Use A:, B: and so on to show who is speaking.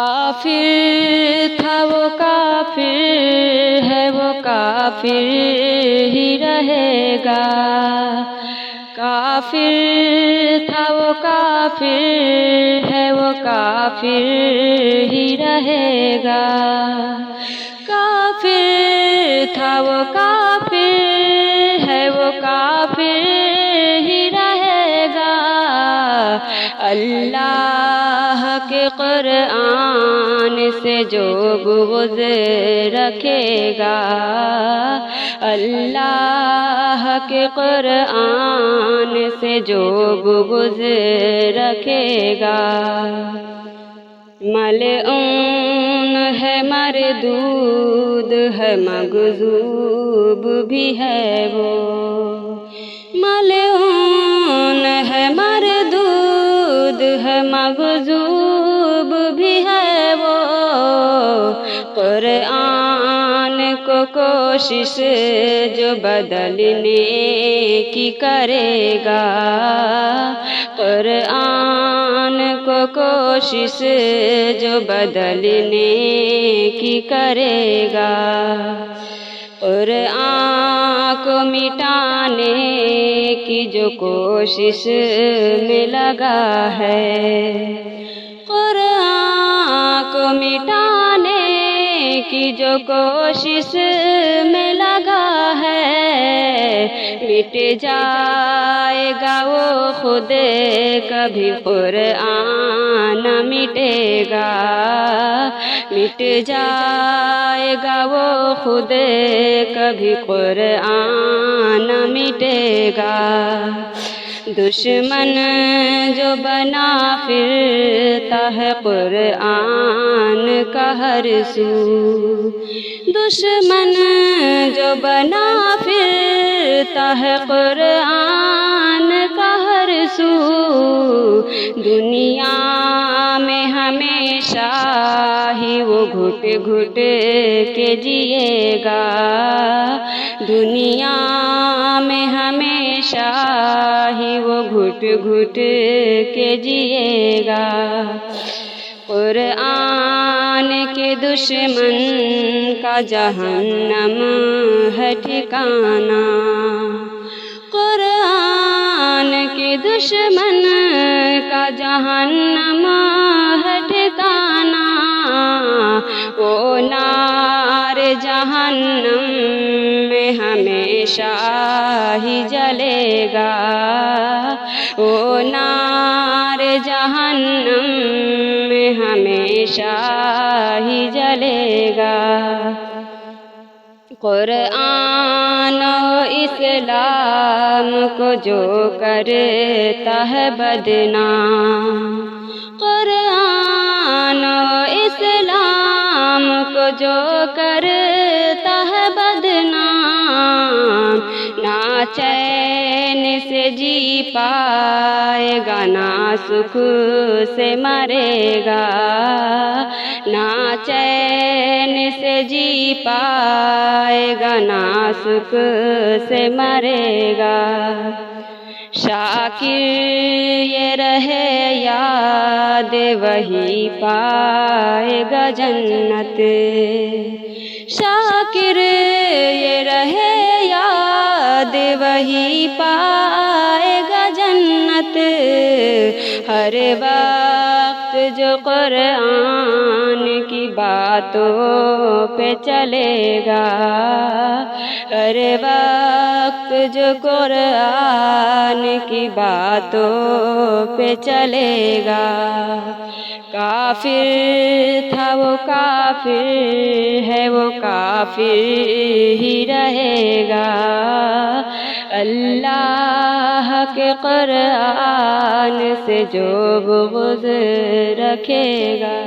A: کافر تھا وہ کافر ہے وہ کافر ہی رہے گا، کافر تھا وہ کافر ہے وہ کافر ہی رہے گا، کافر تھا وہ کافر ہے وہ کافر ہی رہے گا، اللہ کے قرآن سے جو بغض رکھے گا، اللہ کے قرآن سے جو بغض رکھے گا، ملعون ہے مردود ہے مغضوب بھی ہے وہ، ملعون ہے مردود ہے مغضوب بھی ہے وہ، قرآن کو کوشش جو بدلنے کی کرے گا، قرآن کو کوشش جو بدلنے کی کرے گا، قرآن کو مٹانے کی جو کوشش میں لگا ہے، قرآن کو مٹانے کی جو کوشش میں لگا ہے، مٹ جائے گا وہ خود کبھی قرآن نہ مٹے گا، مٹ جائے گا وہ خود کبھی قرآن نہ مٹے گا، دشمن جو بنا پھرتا ہے قرآن کا ہر سو، دشمن جو بنا پھرتا ہے قرآن کا ہر سو، دنیا میں ہمیشہ ہی وہ گھٹ گھٹ کے جیے گا، دنیا میں ہمیشہ ہی وہ گھٹ گھٹ کے جیے گا، قرآن کے دشمن کا جہنم ہے ٹھکانہ، قرآن کے دشمن کا جہنم ہے ٹھکانہ، وہ نار جہنم میں ہمیشہ ہی جلے گا، وہ نار جہنم میں ہمیشہ ہی جلے گا، قرآن و اسلام کو جو کرتا ہے بدنام، قرآن و اسلام کو جو کرتا ہے بدنام، نہ چین سے جی پائے گا نہ سکھ سے مرے گا، نہ چین سے جی پائے گا نہ سکھ سے مرے گا، شاکر یہ رہے یاد وہی پائے گا جنت، شاکر یہ رہے یاد وہی پائے گا جنت، ہر وقت جو قرآن کی باتوں پہ چلے گا، ہر وقت جو قرآن کی باتوں پہ چلے گا، کافر تھا وہ کافر ہے وہ کافر ہی رہے گا، اللہ کے قرآن سے جو بغض رکھے گا۔